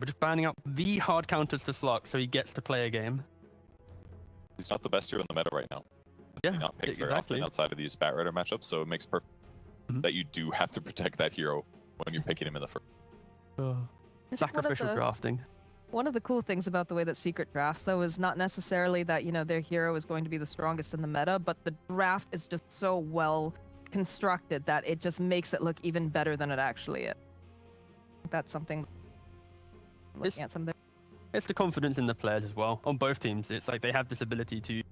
We're just banning out the hard counters to Slark so he gets to play a game. He's not the best hero in the meta right now. Yeah, not picked very often outside of these Bat Rider matchups, so it makes perfect that you do have to protect that hero when you're picking him in the first. Sacrificial drafting. One of the cool things about the way that Secret drafts, though, is not necessarily that, you know, their hero is going to be the strongest in the meta, but the draft is just so well constructed that it just makes it look even better than it actually is. That's something. Looking at something. It's the confidence in the players as well. On both teams, it's like they have this ability to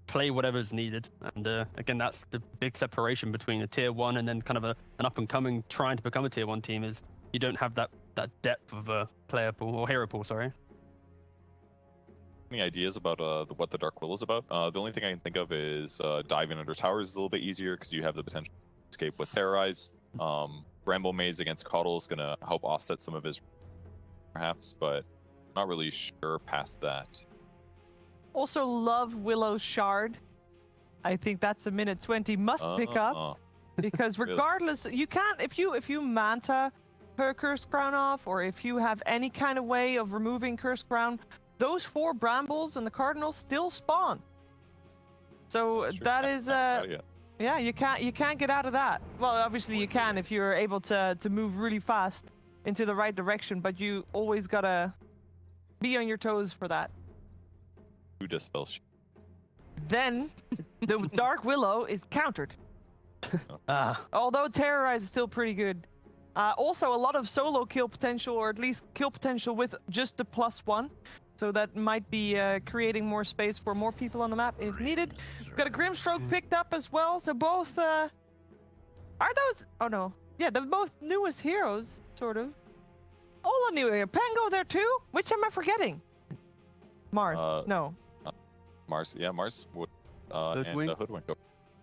play whatever's needed. And again, that's the big separation between a tier 1 and then kind of an up-and-coming trying to become a tier 1 team is you don't have that depth of a player pool, or hero pool, sorry. Any ideas about what the Dark Will is about? The only thing I can think of is diving under towers is a little bit easier because you have the potential to escape with Terrorize. Bramble Maze against Coddle is going to help offset some of his perhaps, but not really sure past that. Also love Willow's Shard. I think that's a minute 20 must pick up because regardless, you can't if you Manta her Curse Crown off, or if you have any kind of way of removing Curse Crown, those 4 Brambles and the Cardinals still spawn. So that is yeah, you can't get out of that. Well, obviously you can if you're able to move really fast into the right direction, but you always gotta be on your toes for that. Who dispels? Then the Dark Willow is countered. Although Terrorize is still pretty good. Also, a lot of solo kill potential, or at least kill potential with just the +1. So that might be creating more space for more people on the map if needed. We've got a Grimstroke picked up as well. So both are those? Oh no, yeah, the both newest heroes, sort of. All on new here. Pango there too. Which am I forgetting? Mars. No. Mars. Yeah, Mars. And Hoodwink.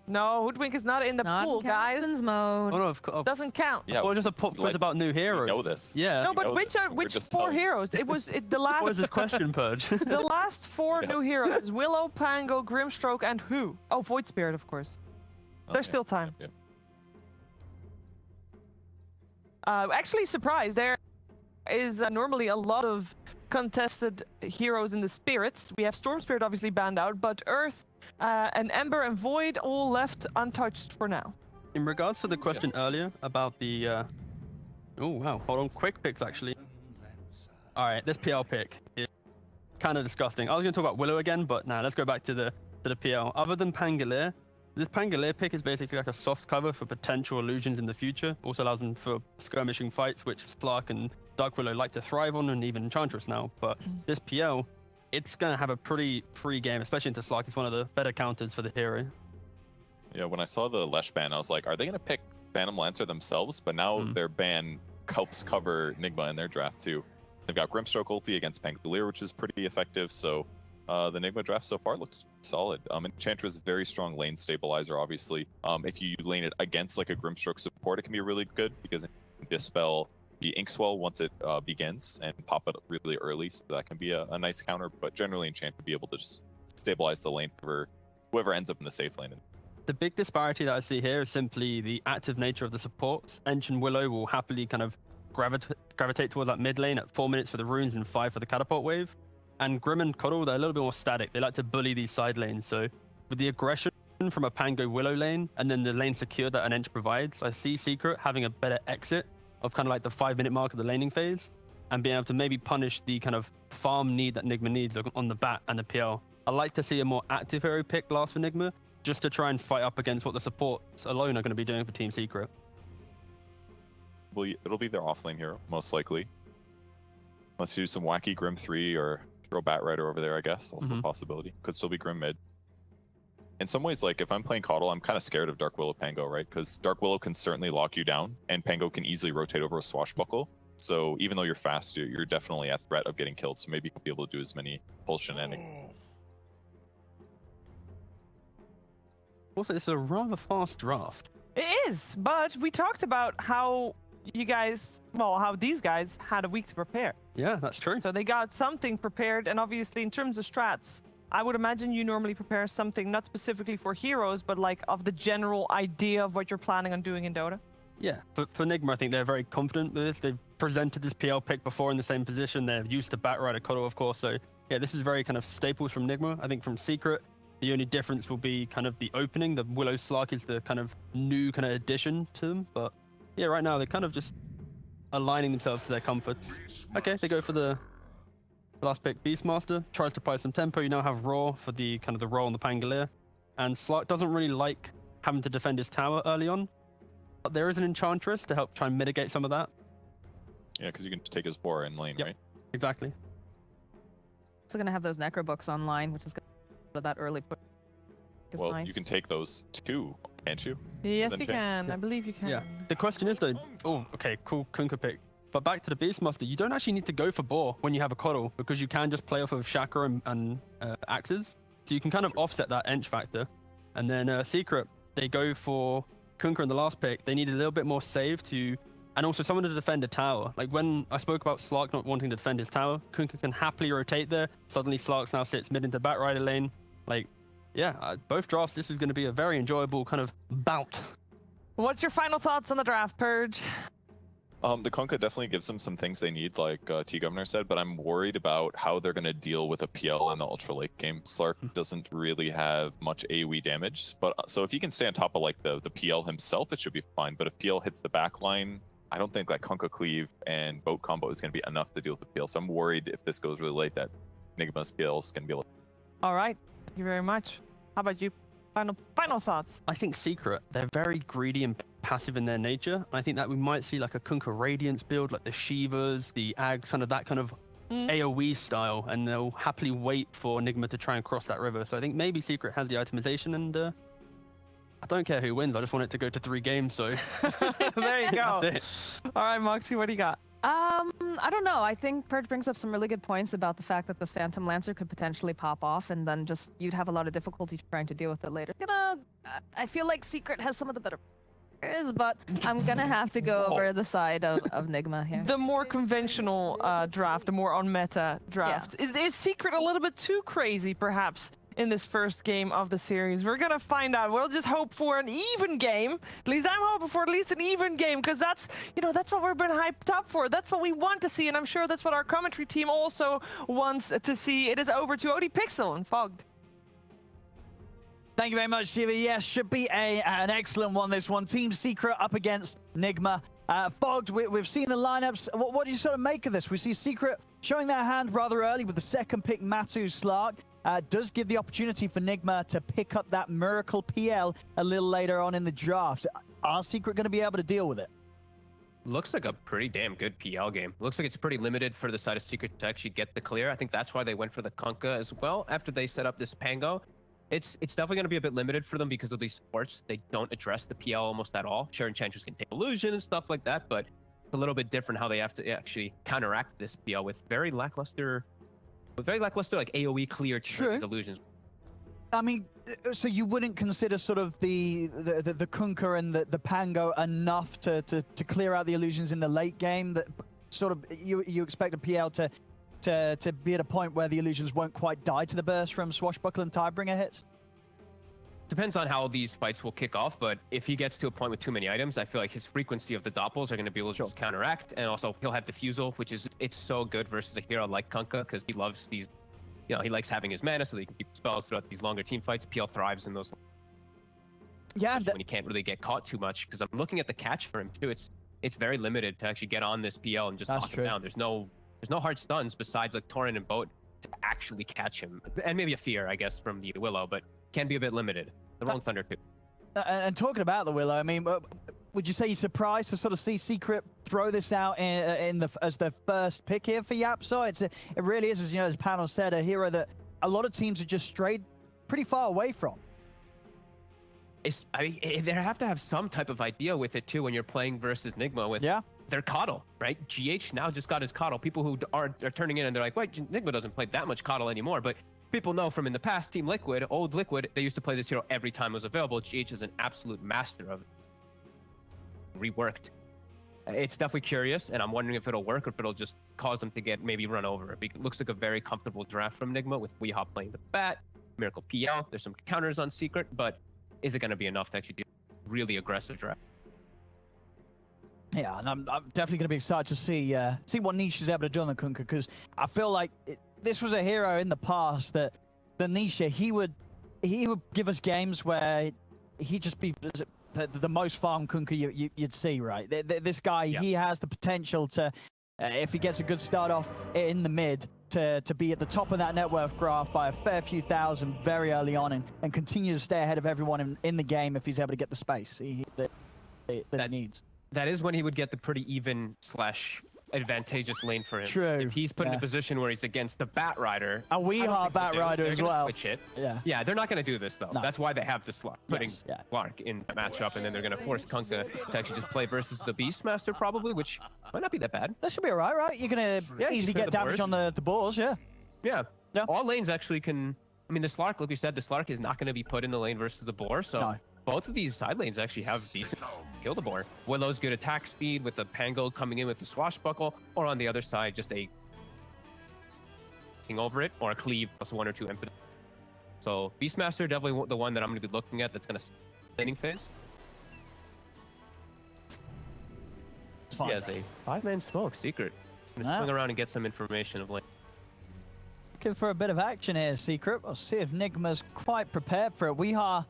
No, Hoodwink is not in the pool, guys. Mode. Oh, no, doesn't count. Yeah, well, just a quiz about new heroes. We know this. Yeah. No, but which 4 heroes? It was the last. What was this question, Purge? The last 4 new heroes: Willow, Pango, Grimstroke, and who? Oh, Void Spirit, of course. There's still time. Actually, surprised. There is normally a lot of contested heroes in the spirits. We have Storm Spirit obviously banned out, but Earth and Ember and Void all left untouched for now. In regards to the question earlier about the oh wow, hold on, quick picks actually. All right, this PL pick is kind of disgusting. I was going to talk about Willow again, but nah, let's go back to the PL. Other than Pangolier, this Pangolier pick is basically like a soft cover for potential illusions in the future. Also allows them for skirmishing fights, which Slark and Dark Willow like to thrive on, and even Enchantress now. But this PL, it's going to have a pretty free game, especially into Slark. It's one of the better counters for the hero. Yeah, when I saw the Lesh ban, I was like, are they going to pick Phantom Lancer themselves? But now their ban helps cover Nigma in their draft too. They've got Grimstroke ulti against Pangolier, which is pretty effective. So the Nigma draft so far looks solid. Enchantress is very strong lane stabilizer, obviously. If you lane it against like a Grimstroke support, it can be really good because it can dispel the Inkswell once it begins and pop it really early, so that can be a nice counter. But generally, Enchant would be able to just stabilize the lane for whoever ends up in the safe lane. The big disparity that I see here is simply the active nature of the supports. Ench and Willow will happily kind of gravitate towards that mid lane at 4 minutes for the runes and 5 for the catapult wave. And Grim and Coddle, they're a little bit more static. They like to bully these side lanes. So with the aggression from a Pango Willow lane and then the lane secure that an Ench provides, I see Secret having a better exit of kind of like the 5-minute mark of the laning phase and being able to maybe punish the kind of farm need that Nigma needs on the bat and the PL. I like to see a more active hero pick last for Nigma, just to try and fight up against what the supports alone are going to be doing for Team Secret. Well, it'll be their offlane hero, most likely. Unless you do some wacky Grim 3 or throw Bat Rider over there, I guess. Also a possibility. Could still be Grim mid. In some ways, like, if I'm playing Coddle, I'm kind of scared of Dark Willow Pango, right? Because Dark Willow can certainly lock you down, and Pango can easily rotate over a Swashbuckle. So even though you're fast, you're definitely at threat of getting killed, so maybe you'll be able to do as many pull shenanigans. Also, it's a rather fast draft. It is, but we talked about how you guys, well, how these guys had a week to prepare. Yeah, that's true. So they got something prepared, and obviously in terms of strats, I would imagine you normally prepare something not specifically for heroes, but like of the general idea of what you're planning on doing in Dota. Yeah, for Nigma, I think they're very confident with this. They've presented this PL pick before in the same position. They're used to Batrider Cuddle, of course. So yeah, this is very kind of staples from Nigma. I think from Secret, the only difference will be kind of the opening. The Willow Slark is the kind of new kind of addition to them. But yeah, right now they're kind of just aligning themselves to their comforts. Okay, they go for the last pick. Beastmaster tries to apply some tempo. You now have Raw for the kind of the roll on the Pangolier. And Slark doesn't really like having to defend his tower early on. But there is an Enchantress to help try and mitigate some of that. Yeah, because you can just take his boar in lane, right? Exactly. Also gonna have those Necro books online, which is gonna be that early push. Well, nice. you can take those too, can't you? Yes, Then you change. can. I believe you can. Yeah. The question is though, oh, okay, cool Kunkka pick. But back to the Beastmaster, you don't actually need to go for boar when you have a coddle because you can just play off of Shaka and axes. So you can kind of offset that Ench factor. And then Secret, they go for Kunkka in the last pick. They need a little bit more save to, and also someone to defend a tower. Like when I spoke about Slark not wanting to defend his tower, Kunkka can happily rotate there. Suddenly Slark now sits mid into Batrider lane. Like, yeah, both drafts, this is going to be a very enjoyable kind of bout. What's your final thoughts on the draft, Purge? The Kunkka definitely gives them some things they need, like T-Governor said, but I'm worried about how they're going to deal with a PL in the ultra late game. Slark doesn't really have much AoE damage, but so if he can stay on top of like the PL himself, it should be fine. But if PL hits the back line, I don't think like Kunkka Cleave and Boat combo is going to be enough to deal with the PL. So I'm worried if this goes really late that Nigma's PL is going to be able. All right. Thank you very much. How about you? Final thoughts. I think Secret, they're very greedy and passive in their nature. And I think that we might see like a Kunkka Radiance build, like the Shivas, the Ags, kind of that kind of AoE style. And they'll happily wait for Nigma to try and cross that river. So I think maybe Secret has the itemization and I don't care who wins. I just want it to go to 3 games. So there you go. That's it. All right, Moxie, what do you got? I don't know. I think Purge brings up some really good points about the fact that this Phantom Lancer could potentially pop off, and then just you'd have a lot of difficulty trying to deal with it later. I feel like Secret has some of the better players, but I'm gonna have to go over the side of Nigma here. The more conventional draft, the more on meta draft. Yeah. Is Secret a little bit too crazy, perhaps, in this first game of the series? We're gonna find out. We'll just hope for an even game. At least I'm hoping for at least an even game, because that's what we've been hyped up for. That's what we want to see, and I'm sure that's what our commentary team also wants to see. It is over to OD Pixel and Fogged. Thank you very much, Shiva. Yes, should be an excellent one, this one. Team Secret up against Nigma. Fogged, we've seen the lineups. What do you sort of make of this? We see Secret showing their hand rather early with the second pick, Matu Slark. Does give the opportunity for Nigma to pick up that miracle PL a little later on in the draft. Are Secret going to be able to deal with it? Looks like a pretty damn good PL game. Looks like it's pretty limited for the side of Secret to actually get the clear. I think that's why they went for the Kunkka as well after they set up this Pango. It's definitely going to be a bit limited for them because of these supports. They don't address the PL almost at all. Sure, Enchantress can take illusion and stuff like that, but it's a little bit different how they have to actually counteract this PL with very lackluster like AoE clear True. illusions. I mean, so you wouldn't consider sort of the Kunkka and the Pango enough to clear out the illusions in the late game? That sort of you expect a PL to be at a point where the illusions won't quite die to the burst from Swashbuckle and Tidebringer hits? Depends on how these fights will kick off, but if he gets to a point with too many items, I feel like his frequency of the doppels are going to be able to just counteract, and also he'll have Diffusal, which is it's so good versus a hero like Kunkka because he loves these, he likes having his mana so that he can keep spells throughout these longer team fights. PL thrives in those. Yeah, when he can't really get caught too much, because I'm looking at the catch for him too. It's very limited to actually get on this PL and just knock him down. There's no hard stuns besides like Torrent and Boat to actually catch him, and maybe a Fear, I guess, from the Willow, but can be a bit limited. The Rolling Thunder too. And talking about the Willow, I mean, would you say you're surprised to sort of see Secret throw this out as the first pick here for Yapso? It really is, as you know, as the panel said, a hero that a lot of teams have just strayed pretty far away from. They have to have some type of idea with it too when you're playing versus Nigma with their Coddle, right? GH now just got his Coddle. People who are turning in and they're like, wait, Nigma doesn't play that much Coddle anymore, but people know from in the past, Team Liquid, old Liquid, they used to play this hero every time it was available. GH is an absolute master of it. Reworked. It's definitely curious, and I'm wondering if it'll work or if it'll just cause them to get maybe run over. It looks like a very comfortable draft from Nigma with Weehaw playing the bat, Miracle PL. There's some counters on Secret, but is it going to be enough to actually do a really aggressive draft? Yeah, and I'm definitely going to be excited to see what Nisha is able to do on the Kunkka, because I feel like this was a hero in the past that the Nisha, he would give us games where he'd just be the most farm Kunkka you'd see, right? This guy, he has the potential to, if he gets a good start off in the mid, to be at the top of that net worth graph by a fair few thousand very early on and continue to stay ahead of everyone in the game if he's able to get the space that he needs. That is when he would get the pretty even / advantageous lane for him. True. If he's put in a position where he's against the Bat Rider. A Weehaw Bat Rider as well. Switch it. Yeah. Yeah, they're not going to do this though. No. That's why they have the Slark, putting Slark in the matchup, and then they're going to force Kunkka to actually just play versus the Beastmaster probably, which might not be that bad. That should be alright, right? You're going to easily get damage on the balls, yeah. Yeah. All lanes actually can. I mean, the Slark, like we said, the Slark is not going to be put in the lane versus the boar, so both of these side lanes actually have decent kill the boar. Willow's good attack speed with the Pango coming in with the Swashbuckle, or on the other side, just a over it, or a cleave plus 1 or 2 impetus. So Beastmaster definitely the one that I'm going to be looking at that's going to laning phase. He has a 5-man smoke secret. I'm going to swing around and get some information of like. Looking for a bit of action here, Secret. We'll see if Nigma's quite prepared for it. Weehaw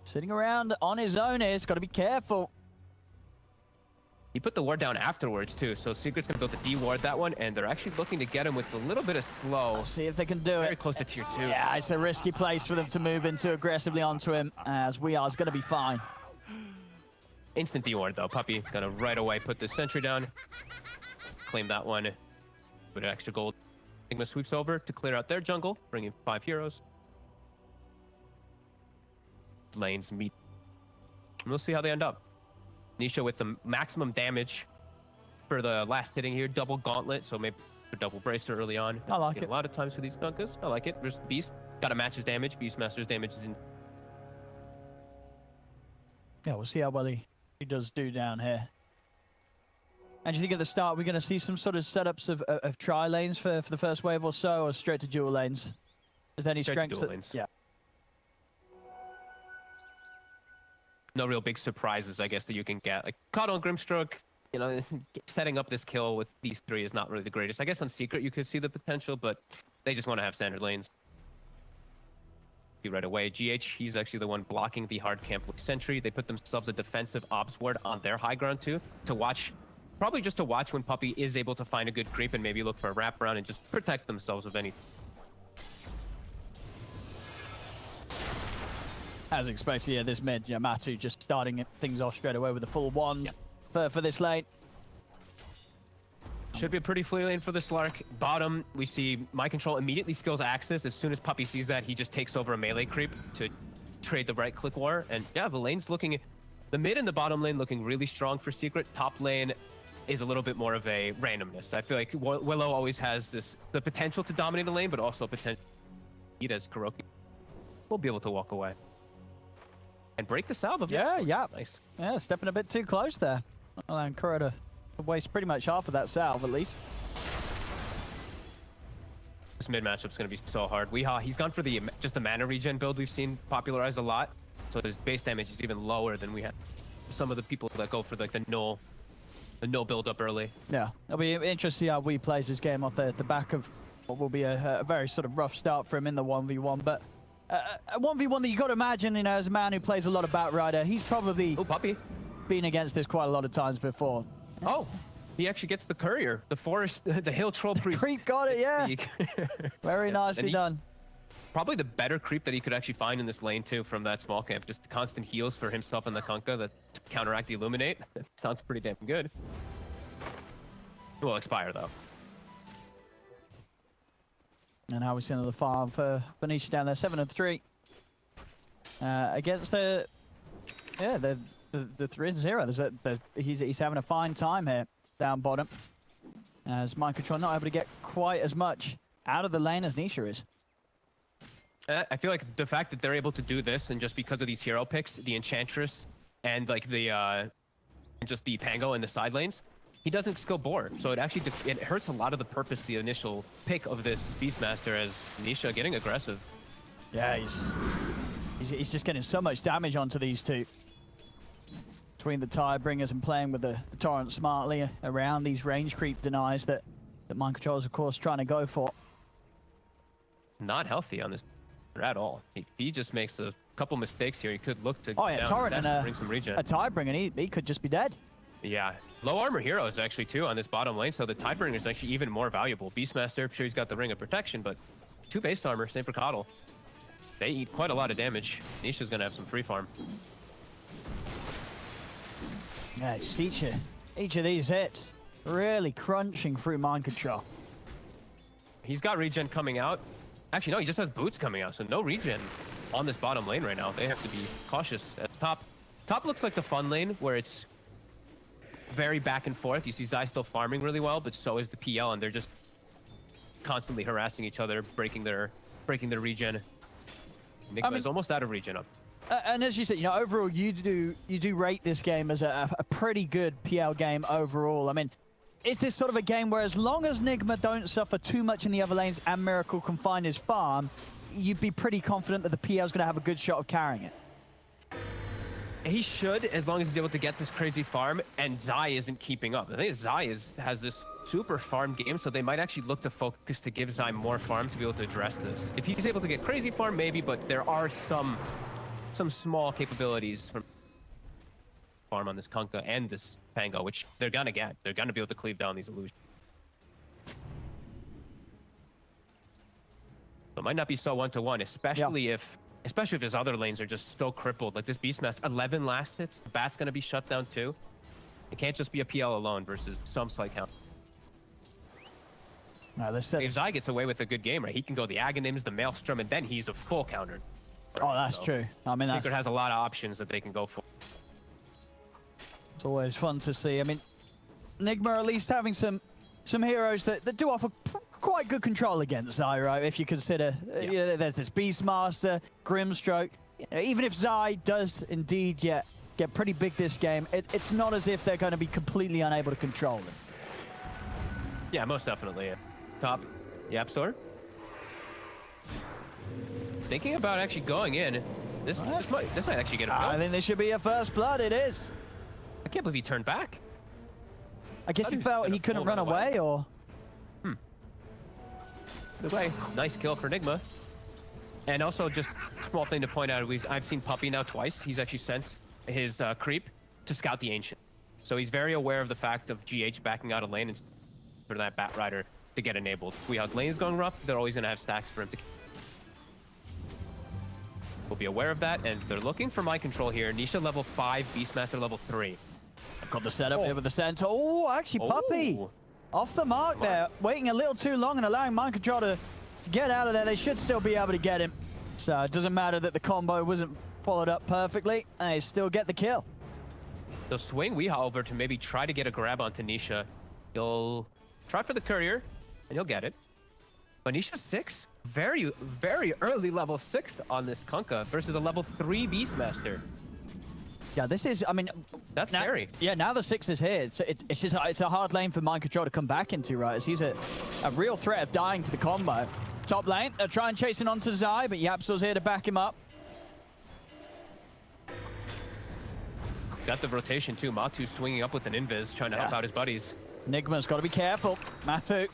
sitting around on his own here. He's got to be careful. He put the ward down afterwards too, so Secret's gonna build the D ward that one, and they're actually looking to get him with a little bit of slow. Let's see if they can do it. Very close to tier 2. Yeah, it's a risky place for them to move into aggressively onto him, as Weeha's gonna be fine. Instant D ward though. Puppy gonna right away put the sentry down, claim that one, put an extra gold. Nigma sweeps over to clear out their jungle, bringing 5 heroes. Lanes meet. And we'll see how they end up. Nisha with the maximum damage for the last hitting here, double gauntlet, so maybe a double bracer early on. I like it. A lot of times for these Kunkkas. I like it. There's Beast. Gotta match his damage. Beastmaster's damage is in. Yeah, we'll see how well he does do down here. And do you think at the start we're going to see some sort of setups of tri lanes for the first wave or so, or straight to dual lanes? Is there any strength? Yeah. No real big surprises, I guess, that you can get. Like Coddle and Grimstroke, you know, setting up this kill with these 3 is not really the greatest. I guess on Secret you could see the potential, but they just want to have standard lanes. Right away. GH, he's actually the one blocking the hard camp with Sentry. They put themselves a defensive ops ward on their high ground too, to watch. Probably just to watch when Puppy is able to find a good creep and maybe look for a wraparound and just protect themselves of any. As expected, yeah, this mid, yeah, Matu just starting things off straight away with a full wand for this lane. Should be a pretty free lane for the Slark. Bottom, we see My Control immediately skills Axis. As soon as Puppy sees that, he just takes over a melee creep to trade the right-click war. And yeah, the lane's looking... The mid and the bottom lane looking really strong for Secret. Top lane is a little bit more of a randomness. I feel like Willow always has the potential to dominate a lane, but also potential as Kuroki will be able to walk away. And break the salve of Nice. Yeah, stepping a bit too close there. Well, and Kuroda waste pretty much half of that salve at least. This mid matchup's gonna be so hard. Weehaw, he's gone for just the mana regen build we've seen popularized a lot. So his base damage is even lower than we had some of the people that go for like the null build up early. Yeah, it'll be interesting to see how we plays this game off the back of what will be a very sort of rough start for him in the 1v1, but a 1v1 that you got to imagine, you know, as a man who plays a lot of Bat Rider, he's probably Puppy been against this quite a lot of times before. Oh, he actually gets the courier, the forest, the hill troll priest. Creep got it, yeah. Very nicely done. Probably the better creep that he could actually find in this lane too from that small camp. Just constant heals for himself and the Kunkka that counteract the Illuminate. Sounds pretty damn good. It will expire though. And how we see another farm for Benicia down there, 7-3. Against the 3-0. He's having a fine time here down bottom. As My Control not able to get quite as much out of the lane as Nisha is. I feel like the fact that they're able to do this, and just because of these hero picks, the Enchantress and like the just the Pango in the side lanes, he doesn't skill board, so it actually it hurts a lot of the purpose, the initial pick of this Beastmaster, as Nisha getting aggressive. Yeah, he's just getting so much damage onto these two. between the Tidebringers and playing with the Torrent smartly around these range creep denies that Mind Control is, of course, trying to go for. Not healthy on this at all. If he just makes a couple mistakes here, he could look to Torrent and bring some regen. a Tidebringer, he could just be dead. Yeah, low armor heroes actually too on this bottom lane, so the Tidebringer is actually even more valuable. Beastmaster, I'm sure he's got the Ring of Protection, but 2 base armor, same for Coddle. They eat quite a lot of damage. Nisha's gonna have some free farm. Yeah, it's each of these hits really crunching through Mind Control. He's got regen coming out. Actually, no, he just has boots coming out, so no regen on this bottom lane right now. They have to be cautious. At top looks like the fun lane, where it's very back and forth. You see Zai still farming really well, but so is the PL, and they're just constantly harassing each other, breaking their regen. Nigma is almost out of regen up. And as you said, overall, you do rate this game as a pretty good PL game overall. I mean, is this sort of a game where as long as Nigma don't suffer too much in the other lanes and Miracle can find his farm, you'd be pretty confident that the PL is going to have a good shot of carrying it? He should, as long as he's able to get this crazy farm, and Zai isn't keeping up. I think Zai has this super farm game, so they might actually look to focus to give Zai more farm to be able to address this. If he's able to get crazy farm, maybe, but there are some small capabilities from farm on this Kunkka and this Pango, which they're gonna get. They're gonna be able to cleave down these illusions. So it might not be so one-to-one, especially if his other lanes are just so crippled. Like this Beastmaster, 11 last hits, the Bat's gonna be shut down too. It can't just be a PL alone versus some slight count. No, if Zai gets away with a good game, right, he can go the Aghanims, the Maelstrom, and then he's a full counter. Oh, that's true. I mean, Secret has a lot of options that they can go for. It's always fun to see. I mean, Nigma at least having some heroes that do offer quite good control against Zai, right? If you consider, there's this Beastmaster, Grimstroke. Even if Zai does indeed get pretty big this game, it's not as if they're going to be completely unable to control them. Yeah, most definitely. Top, Yap Store. Thinking about actually going in. This might actually get a kill. I think this should be a first blood. It is. I can't believe he turned back. I guess he felt he couldn't run away, or... Good way. Nice kill for Nigma. And also, just small thing to point out, I've seen Puppey now twice. He's actually sent his creep to scout the Ancient. So he's very aware of the fact of GH backing out a lane and for that Bat Rider to get enabled. Weeha's lane is going rough. They're always going to have stacks for him to... We'll be aware of that, and they're looking for Mind Control here. Nisha level 5, Beastmaster level 3. I've got the setup here with the center. Oh, actually, Puppey off the mark there. Waiting a little too long and allowing Mind Control to get out of there. They should still be able to get him. So it doesn't matter that the combo wasn't followed up perfectly. They still get the kill. They'll swing Weeha over to maybe try to get a grab onto Nisha. He'll try for the courier, and he'll get it. But Nisha's 6? Very, very early level 6 on this Kunkka versus a level 3 Beastmaster. Yeah, this is, I mean... That's scary. Yeah, now the 6 is here. It's a hard lane for Mind Control to come back into, right? As he's a real threat of dying to the combo. Top lane, they're trying chasing onto Zai, but Yapsor's here to back him up. Got the rotation too. Matu swinging up with an invis, trying to help out his buddies. Nigma's got to be careful. Matu,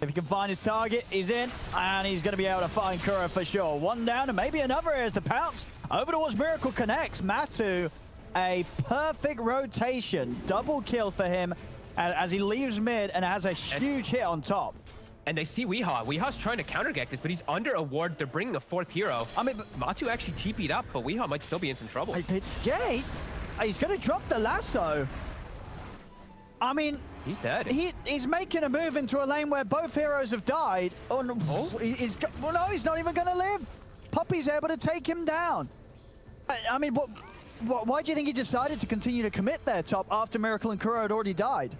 if he can find his target, he's in, and he's going to be able to find Kura for sure. One down, and maybe another as the pounce over towards Miracle connects. Matu, a perfect rotation. Double kill for him as he leaves mid and has a huge hit on top. And they see Weeha. Weeha's trying to counter-get this, but he's under a ward. They're bringing a 4th hero. I mean, Matu actually TP'd up, but Weeha might still be in some trouble. Yeah, he's going to drop the lasso. I mean... He's dead. He's making a move into a lane where both heroes have died. Oh, no, he's not even going to live. Puppey's able to take him down. I mean, why do you think he decided to continue to commit there, Top, after Miracle and Kuro had already died?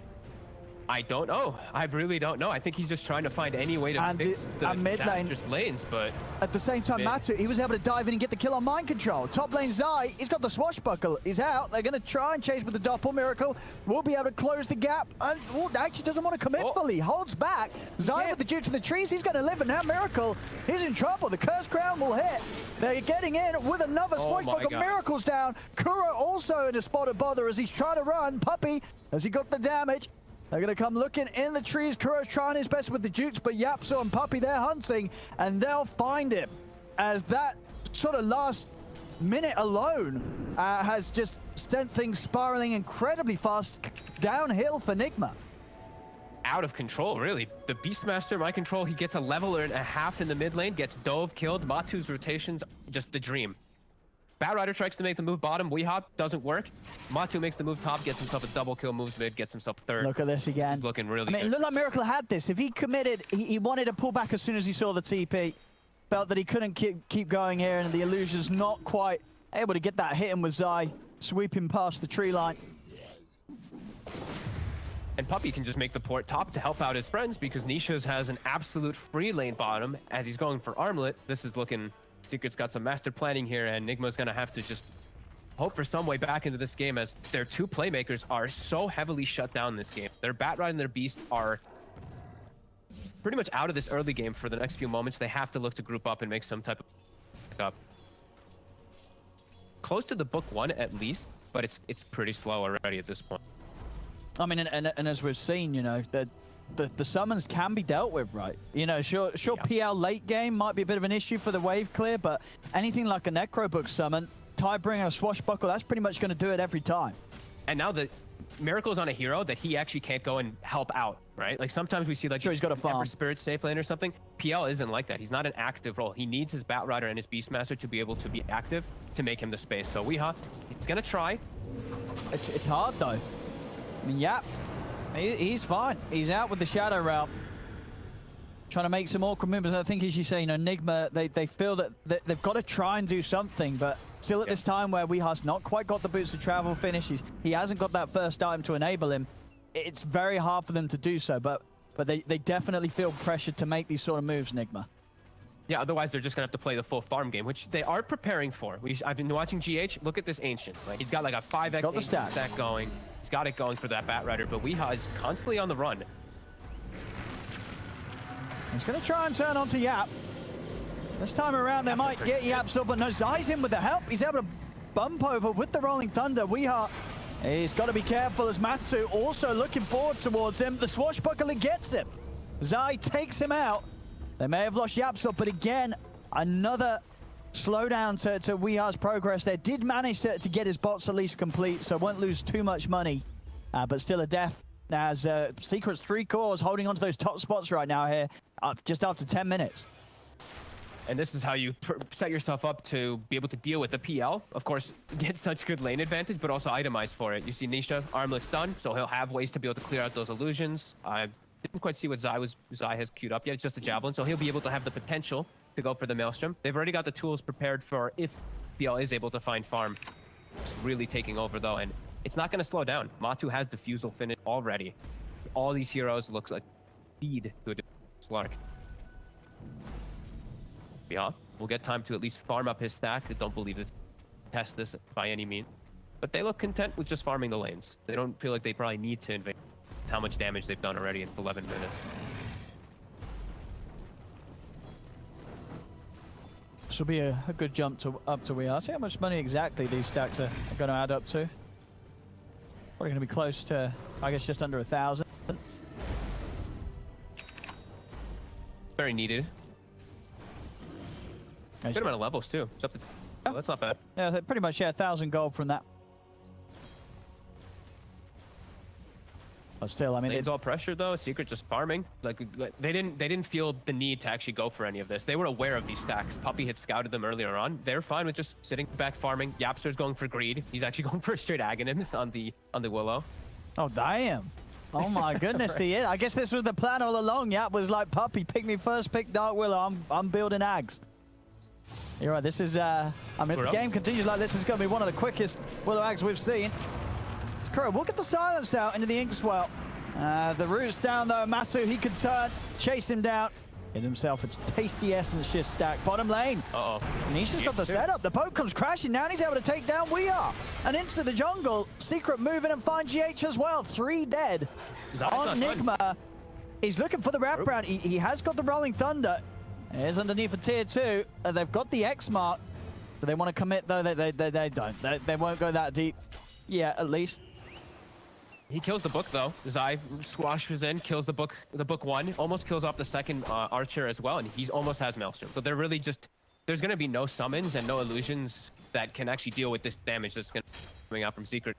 I don't know. I really don't know. I think he's just trying to find any way to fix the mid lane, disastrous lanes, but... At the same time, Matu, he was able to dive in and get the kill on mind control. Top lane Zai, he's got the swashbuckle. He's out. They're going to try and chase with the Doppel Miracle. We'll be able to close the gap. And actually doesn't want to commit fully. Holds back. Zai with the juke to the trees. He's going to live, and now Miracle, he's in trouble. The Curse Crown will hit. They're getting in with another swashbuckle. Miracle's down. Kuro also in a spot of bother as he's trying to run. Puppey, has he got the damage? They're going to come looking in the trees. Kuro's trying his best with the jukes, but Yapso and Puppey, they're hunting, and they'll find him. As that sort of last minute alone has just sent things spiraling incredibly fast downhill for Nigma. Out of control, really. The Beastmaster, my control, he gets a level and a half in the mid lane, gets dove killed. Matu's rotations, just the dream. Batrider tries to make the move bottom. Weehop doesn't work. Matu makes the move top, gets himself a double kill, moves mid, gets himself third. Look at this again. This is looking really good. It looked like Miracle had this. If he committed, he wanted to pull back as soon as he saw the TP. Felt that he couldn't keep going here, and the illusion's not quite able to get that hit in with Zai, sweeping past the tree line. And Puppey can just make the port top to help out his friends because Nisha's has an absolute free lane bottom as he's going for Armlet. This is looking... Secret's got some master planning here, and Nigma's going to have to just hope for some way back into this game as their two playmakers are so heavily shut down this game. Their Batrider and their Beast are pretty much out of this early game for the next few moments. They have to look to group up and make some type of pickup. Close to the book one at least, but it's pretty slow already at this point. I mean, and as we've seen, you know, the summons can be dealt with, right? You know, sure, PL late game might be a bit of an issue for the wave clear, but anything like a Necrobook summon, Tidebringer, Swashbuckle, that's pretty much going to do it every time. And now the Miracle's on a hero that he actually can't go and help out, right? Like sometimes we see like he's got a farm. Spirit safe lane or something. PL isn't like that. He's not an active role. He needs his Batrider and his Beastmaster to be able to be active to make him the space. So Weeha, he's going to try. It's hard though. I mean, Yap. He's fine. He's out with the Shadow Realm. Trying to make some awkward movements. I think, as you say, you know, Nigma, they feel that they've got to try and do something, but still at this time where Weeha's not quite got the boots to travel finish, he hasn't got that first item to enable him, it's very hard for them to do so, but they definitely feel pressured to make these sort of moves, Nigma. Yeah, otherwise they're just going to have to play the full farm game, which they are preparing for. I've been watching GH. Look at this Ancient. Like, he's got like a 5x stack going. He's got it going for that Batrider, but Weeha is constantly on the run. He's going to try and turn onto Yap. This time around, they might get Yap still, but no, Zai's in with the help. He's able to bump over with the Rolling Thunder. Weeha, he's got to be careful as Matu also looking forward towards him. The Swashbuckler gets him. Zai takes him out. They may have lost Yapsop, but again, another slowdown to Weeha's progress. They did manage to get his bots at least complete, so won't lose too much money, but still a death as Secret's 3 cores holding onto those top spots right now here, just after 10 minutes. And this is how you set yourself up to be able to deal with the PL. Of course, get such good lane advantage, but also itemize for it. You see Nisha, Armlet's done, so he'll have ways to be able to clear out those illusions. I didn't quite see what Zai has queued up yet. It's just a Javelin, so he'll be able to have the potential to go for the Maelstrom. They've already got the tools prepared for if PL is able to find farm. It's really taking over, though, and it's not going to slow down. Matu has Diffusal finish already. All these heroes looks like feed to a Slark. Yeah, we'll get time to at least farm up his stack. I don't believe this test this by any means, but they look content with just farming the lanes. They don't feel like they probably need to invade how much damage they've done already in 11 minutes. This will be a good jump up to Weeha. See how much money exactly these stacks are going to add up to. Probably going to be close to, I guess, just under 1,000. Very needed. Good amount of levels too. It's up to, oh, that's not bad. Yeah, pretty much, yeah, 1,000 gold from that. But still, I mean, it's all pressure though. Secret just farming. Like they didn't feel the need to actually go for any of this. They were aware of these stacks. Puppey had scouted them earlier on. They're fine with just sitting back farming. Yapster's going for greed. He's actually going for a straight Aghanim on the Willow. Oh damn! Oh my goodness, right. He is. I guess this was the plan all along. Yap was like, Puppey, pick me first, pick Dark Willow. I'm building Ags. You're right. This is. I mean, if the game continues like this, it's going to be one of the quickest Willow Ags we've seen. We'll get the silence out into the Inkswell. The route's down though. Matu, he can turn, chase him down. Get himself a tasty essence shift stack. Bottom lane. Uh-oh. Nisha's got the setup. The boat comes crashing down. He's able to take down We Are. And into the jungle. Secret moving and find GH as well. 3 dead on Nigma. He's looking for the wraparound. He has got the Rolling Thunder. He's underneath a tier 2. They've got the X mark. Do they want to commit though? They don't. They won't go that deep. Yeah, at least. He kills the book though. Zai squashes in, kills the book 1, almost kills off the second archer as well, and he almost has Maelstrom. So they're really just, there's gonna be no summons and no illusions that can actually deal with this damage that's gonna be coming out from Secret.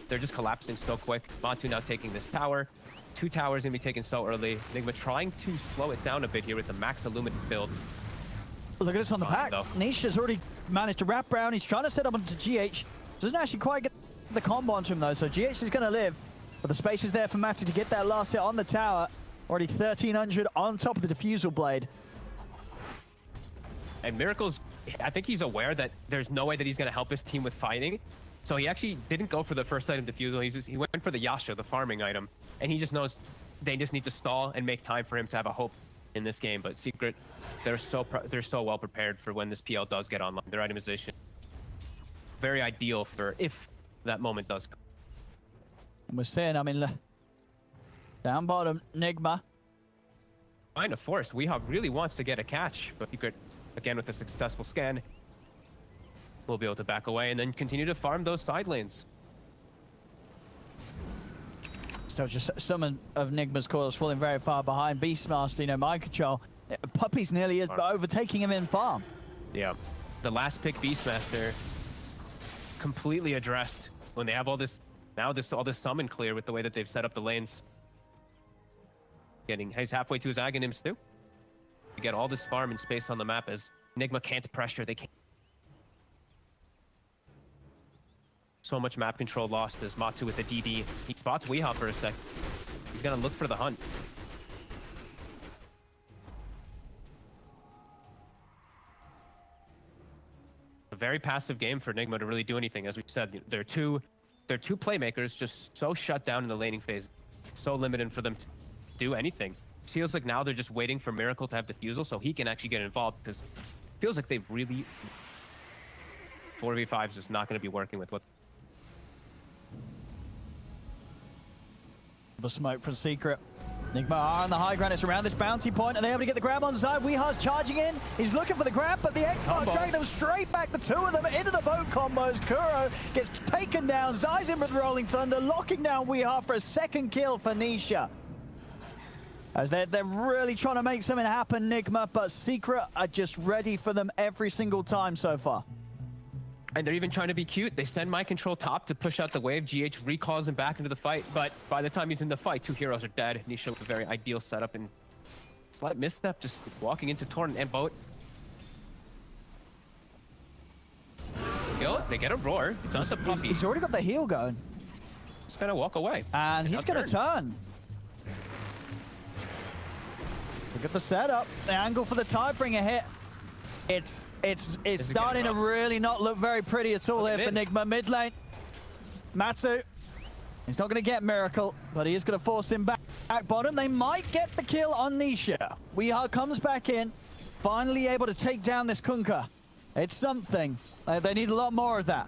They're just collapsing so quick. Matu now taking this tower. 2 towers gonna be taken so early. Nigma trying to slow it down a bit here with the max Illuminate build. Look at this on the pack. Though. Nisha's already managed to wrap around. He's trying to set up onto GH. Doesn't actually quite get the combo onto him though, so GH is going to live. But the space is there for Matu to get that last hit on the tower. Already 1300 on top of the diffusal blade. And Miracle's, I think he's aware that there's no way that he's going to help his team with fighting. So he actually didn't go for the first item diffusal. He went for the Yasha, the farming item. And he just knows they just need to stall and make time for him to have a hope in this game. But Secret, they're so well prepared for when this PL does get online. Their itemization, very ideal for if that moment does come. And we're seeing, I mean, down bottom, Nigma. Trying to force. Weehaw really wants to get a catch, but Secret, again with a successful scan, will be able to back away and then continue to farm those side lanes. Still just some of Nigma's calls falling very far behind. Beastmaster, you know, mind control. Puppy's nearly overtaking him in farm. Yeah. The last pick Beastmaster completely addressed when they have all this, now all this summon clear with the way that they've set up the lanes. He's halfway to his Aghanims too. You get all this farm and space on the map as Nigma can't pressure, they can't. So much map control lost as Matu with the DD. He spots Weehaw for a sec. He's gonna look for the hunt. A very passive game for Nigma to really do anything. As we said, they're two playmakers just so shut down in the laning phase. So limited for them to do anything. Feels like now they're just waiting for Miracle to have Diffusal so he can actually get involved, because it feels like they've really 4v5 is just not going to be working with what. The smoke from Secret. Nigma are on the high ground. It's around this bounty point, and they're able to get the grab on side. Weehaw's charging in. He's looking for the grab, but the X-Mark dragged them straight back. The 2 of them into the boat combos. Kuro gets taken down. Zai's in with Rolling Thunder, locking down Weehaw for a second kill for Nisha. As they're really trying to make something happen, Nigma, but Secret are just ready for them every single time so far. And they're even trying to be cute. They send My Control top to push out the wave. GH recalls him back into the fight, but by the time he's in the fight, 2 heroes are dead. Nisha with a very ideal setup and slight misstep, just walking into Torrent and boat. They get a roar. It's on the puppy. He's already got the heal going. He's gonna walk away. And he's gonna turn. Look at the setup. The angle for the Tidebringer hit. It's starting to really not look very pretty at all here for Nigma. Mid lane, Matu. He's not going to get Miracle, but he is going to force him back. At bottom, they might get the kill on Nisha. Weehaw comes back in, finally able to take down this Kunkka. It's something. They need a lot more of that.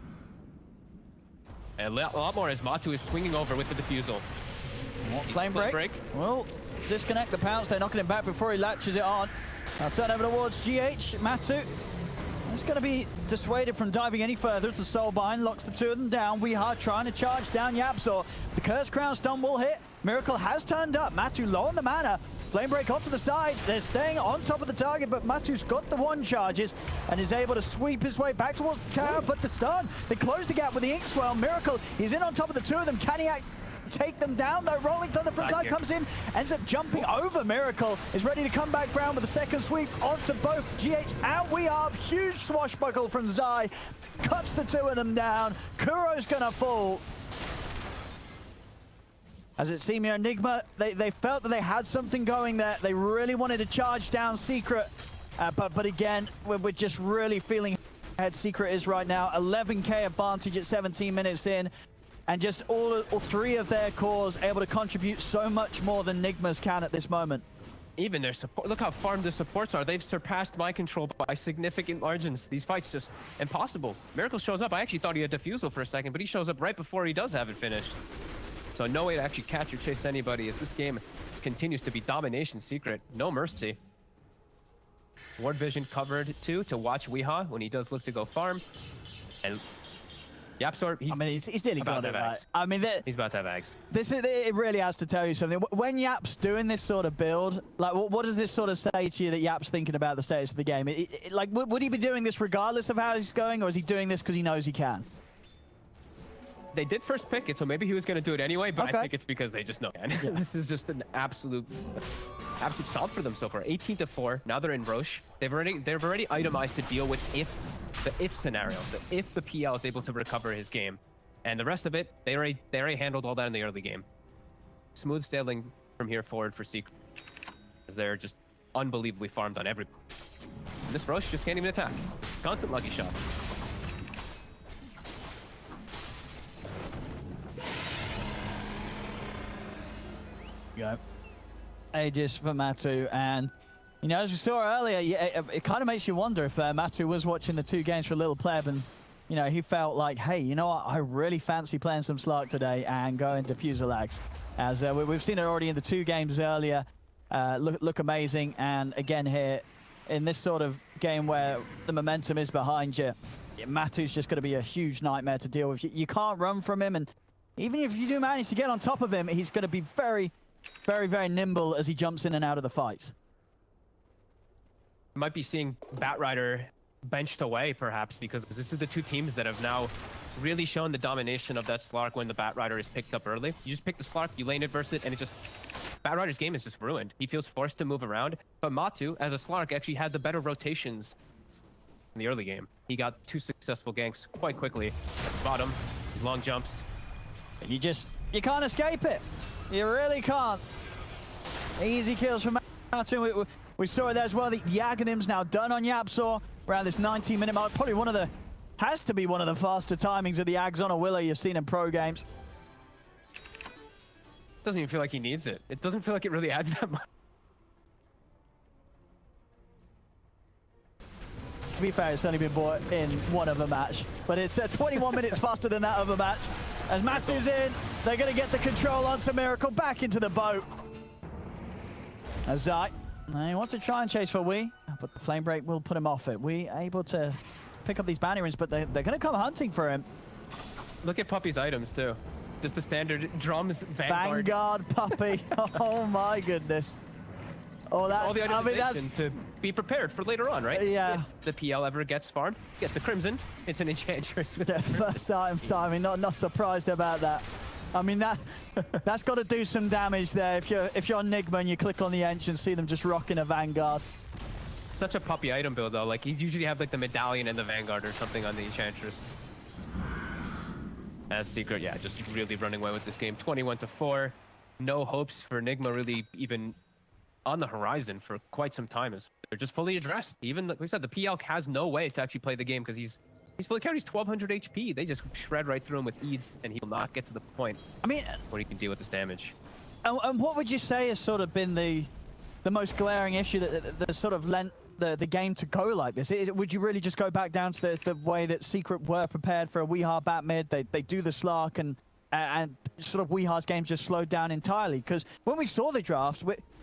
A lot more as Matu is swinging over with the Diffusal. Flame break. Well, disconnect the pounce. They're knocking him back before he latches it on. Now turn over towards GH. Matu. It's going to be dissuaded from diving any further as the Soulbind locks the 2 of them down. Weehaw trying to charge down Yapzor. The Curse Crown stun will hit. Miracle has turned up. Matu low on the mana. Flame break off to the side. They're staying on top of the target, but Matu's got the 1 charges and is able to sweep his way back towards the tower. But the stun, they close the gap with the Ink Swell. Miracle is in on top of the 2 of them. Can he take them down though? Rolling Thunder from side comes in, ends up jumping over Miracle, is ready to come back round with a second sweep onto both GH and Weehaw. Huge swashbuckle from Zai, cuts the 2 of them down. Kuro's gonna fall. As it seemed here, Nigma, they felt that they had something going there. They really wanted to charge down Secret, but again, we're just really feeling ahead Secret is right now. 11k advantage at 17 minutes in. and just all three of their cores able to contribute so much more than Nigma's can at this moment. Even their support, look how farmed the supports are. They've surpassed my control by significant margins. These fights just impossible. Miracle shows up. I actually thought he had defusal for a second, but he shows up right before he does have it finished. So no way to actually catch or chase anybody as this game continues to be domination secret. No mercy. Ward vision covered too to watch Weehaw when he does look to go farm. And YapzOr, he's nearly got it, right? He's about to have Ags. It really has to tell you something. When Yap's doing this sort of build, like, what does this sort of say to you that Yap's thinking about the status of the game? Like, would he be doing this regardless of how he's going, or is he doing this because he knows he can? They did first pick it, so maybe he was going to do it anyway, but I think it's because they just know. Yeah. This is just an absolute solve for them so far. 18-4. Now they're in Roche. They've already itemized to deal with the if scenario, if the PL is able to recover his game, and the rest of it, they already handled all that in the early game. Smooth sailing from here forward for Secret, as they're just unbelievably farmed on every. This Roche just can't even attack. Constant lucky shots. Go. Aegis for Matu, and you know, as we saw earlier, it kind of makes you wonder if Matu was watching the two games for Little Pleb, and you know, he felt like, hey, you know what, I really fancy playing some Slark today and going to Fuselags. As we've seen it already in the two games earlier, look amazing, and again here in this sort of game where the momentum is behind you, Matu's just going to be a huge nightmare to deal with. You can't run from him, and even if you do manage to get on top of him, he's going to be very, very nimble as he jumps in and out of the fights. Might be seeing Batrider benched away, perhaps, because this is the two teams that have now really shown the domination of that Slark when the Batrider is picked up early. You just pick the Slark, you lane it versus it, and it just... Batrider's game is just ruined. He feels forced to move around, but Matu, as a Slark, actually had the better rotations in the early game. He got two successful ganks quite quickly. At the bottom, his long jumps. You can't escape it. You really can't. Easy kills from Matu. We saw it there as well. The Aghanim's now done on YapzOr around this 19-minute mark. Probably has to be one of the faster timings of the Ags on a Willow you've seen in pro games. Doesn't even feel like he needs it. It doesn't feel like it really adds that much. To be fair, it's only been bought in one other match, but it's 21 minutes faster than that other match. As Matu's in, they're going to get the control onto Miracle, back into the boat. As Zai, he wants to try and chase for Wee, but the Flame Break will put him off it. Wee able to pick up these banner rings, but they're going to come hunting for him. Look at Puppy's items, too. Just the standard drums, Vanguard Puppy. Oh, my goodness. Oh, that, all the itemization to be prepared for later on, right? Yeah. If the PL ever gets farmed, gets a Crimson, it's an Enchantress. The first item timing, not surprised about that. I mean, that's got to do some damage there. If you're Nigma and you click on the Ench and see them just rocking a Vanguard. Such a Puppy item build, though. Like, he'd usually have like the Medallion and the Vanguard or something on the Enchantress. As Secret, yeah, just really running away with this game. 21-4. No hopes for Nigma really even on the horizon for quite some time, as they're just fully addressed. Even like we said, the PL has no way to actually play the game because he's fully carried. He's 1200 HP. They just shred right through him with Eads, and he'll not get to the point. I mean, where he can deal with this damage. And what would you say has sort of been the most glaring issue that sort of lent the game to go like this? Would you really just go back down to the way that Secret were prepared for a Weehaw bat mid? They do the Slark, and sort of Weehaw's game just slowed down entirely. Because when we saw the drafts,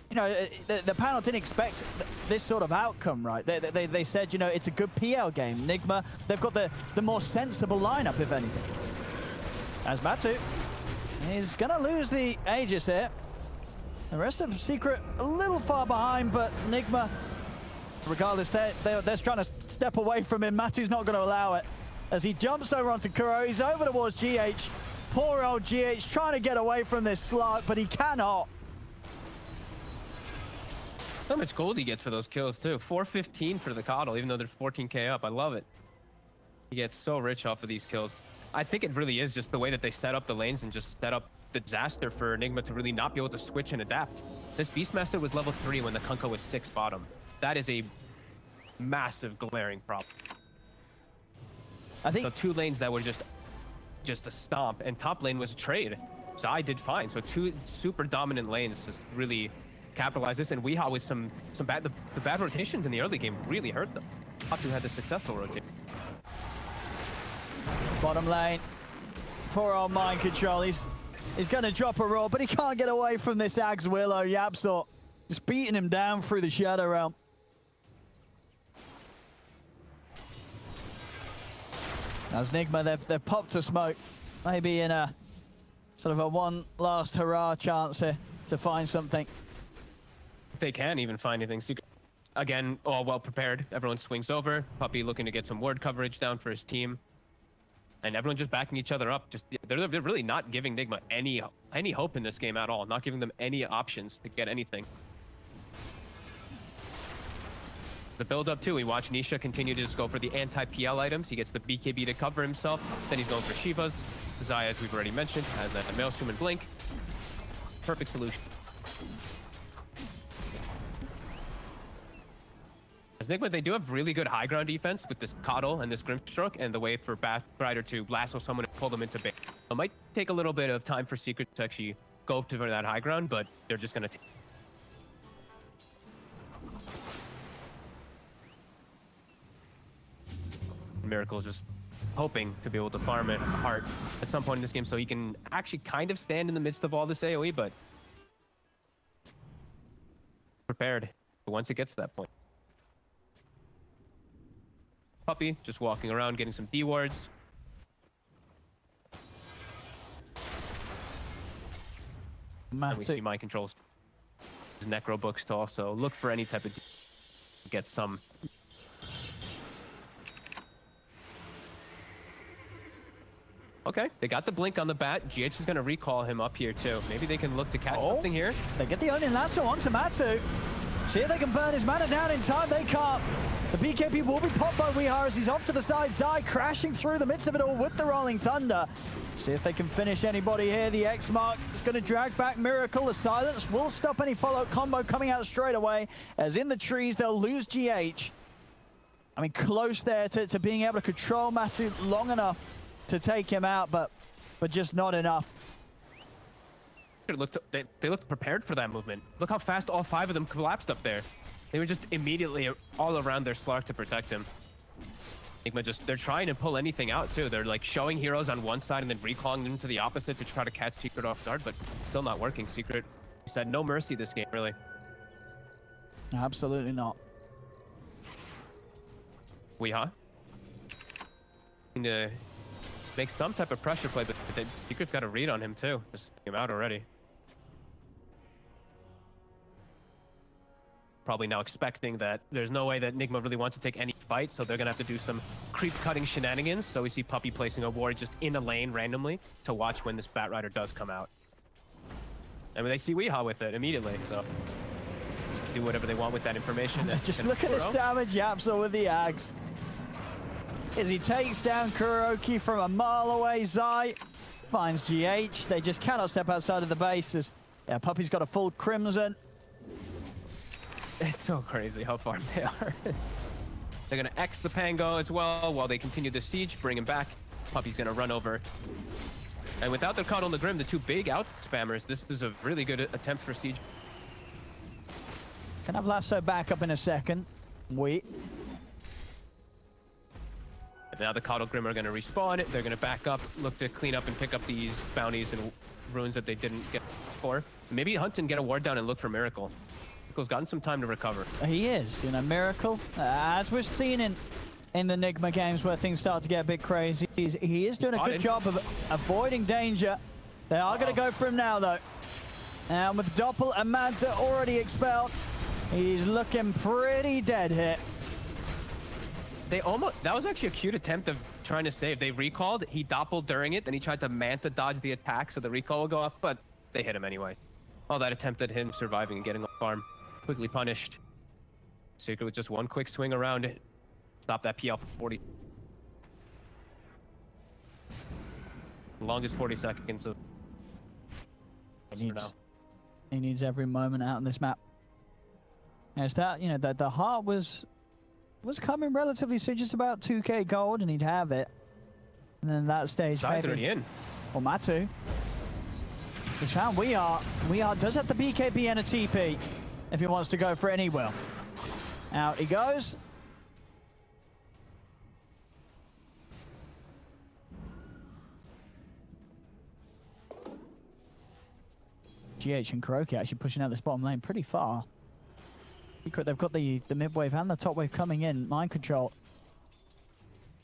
you know, the panel didn't expect this sort of outcome, right? They said, you know, it's a good PL game. Nigma, they've got the more sensible lineup, if anything. As Matu is gonna lose the Aegis here. The rest of Secret a little far behind, but Nigma, regardless, they're trying to step away from him. Matu's not going to allow it as he jumps over onto Kuro. He's over towards GH. Poor old GH trying to get away from this Slark, but he cannot. How much gold he gets for those kills, too. 415 for the Coddle, even though they're 14k up. I love it. He gets so rich off of these kills. I think it really is just the way that they set up the lanes and just set up the disaster for Nigma to really not be able to switch and adapt. This Beastmaster was level 3 when the Kunkka was 6 bottom. That is a massive glaring problem. I think so 2 lanes that were just just a stomp, and top lane was a trade. So I did fine. So 2 super dominant lanes just really capitalized this, and Weehaw with some bad the bad rotations in the early game really hurt them. Top 2 had the successful rotation. Bottom lane. Poor old mind control. He's going to drop a roll, but he can't get away from this Axe Willow. YapzOr just beating him down through the Shadow Realm. As Nigma, they've popped a smoke. Maybe in a sort of a one last hurrah chance here to find something. If they can even find anything. Secret, again, all well prepared. Everyone swings over. Puppey looking to get some ward coverage down for his team. And everyone just backing each other up. Just they're really not giving Nigma any hope in this game at all. Not giving them any options to get anything. The build up too, we watch Nisha continue to just go for the anti-PL items. He gets the BKB to cover himself. Then he's going for Shivas. Zaya, as we've already mentioned, has a Maelstrom and Blink. Perfect solution. As Nigma, they do have really good high ground defense with this Coddle and this Grimstroke, and the way for Batrider to lasso someone and pull them into bait. It might take a little bit of time for Secret to actually go to that high ground, but they're just going to take. Miracle is just hoping to be able to farm it hard at some point in this game so he can actually kind of stand in the midst of all this AoE, but prepared once it gets to that point. Puppey just walking around getting some D wards. And we see mind controls his necro books to also look for any type of get some. Okay, they got the blink on the bat. GH is going to recall him up here too. Maybe they can look to catch something here. They get the Onion Lasso onto Matsu. See if they can burn his mana down in time. They can't. The BKB will be popped by Weehaw as he's off to the side. Zai crashing through the midst of it all with the Rolling Thunder. See if they can finish anybody here. The X mark is going to drag back Miracle. The silence will stop any follow-up combo coming out straight away. As in the trees, they'll lose GH. I mean, close there to being able to control Matsu long enough to take him out, but just not enough. They looked prepared for that movement. Look how fast all 5 of them collapsed up there. They were just immediately all around their Slark to protect him. Nigma they're trying to pull anything out too. They're like showing heroes on one side and then recalling them to the opposite to try to catch Secret off guard, but still not working. Secret said no mercy this game, really. Absolutely not. Weehaw. Need to make some type of pressure play, but Secret's got a read on him too. Just took him out already. Probably now expecting that there's no way that Nigma really wants to take any fight, so they're gonna have to do some creep cutting shenanigans. So we see Puppey placing a ward just in a lane randomly to watch when this Batrider does come out. I mean, they see Weehaw with it immediately, so do whatever they want with that information. Just look at this damage YapzOr with the Ags. As he takes down Kuroki from a mile away, Zai finds GH. They just cannot step outside of the bases. Yeah, Puppey's got a full Crimson. It's so crazy how far they are. They're going to X the Pango as well while they continue the siege, bring him back. Puppey's going to run over. And without the Cuddle and the Grim, the 2 big out spammers, this is a really good attempt for siege. Can have Lasso back up in a second. Wait. And now the Coddle Grim are going to respawn it. They're going to back up, look to clean up and pick up these bounties and runes that they didn't get before. Maybe hunt and get a ward down and look for Miracle. Miracle's gotten some time to recover. He is, you know, Miracle, as we've seen in the Nigma games where things start to get a bit crazy, he is doing a good job of avoiding danger. They are going to go for him now, though. And with Doppel and Manta already expelled, he's looking pretty dead here. That was actually a cute attempt of trying to save. They recalled, he doppeled during it, then he tried to Manta dodge the attack so the recall will go off, but they hit him anyway. All that attempt at him surviving and getting off farm. Quickly punished. Secret with just one quick swing around it. Stop that PL for 40. Longest 40 seconds of... He needs every moment out on this map. And it's that, you know, the heart was coming relatively soon, just about 2k gold, and he'd have it. And then that stage, Zai's already in. Or Matu. He's found we are does have the BKB and a TP if he wants to go for it, and he will. Out he goes. GH and Kuroki actually pushing out this bottom lane pretty far. Secret, they've got the mid wave and the top wave coming in. Mind control.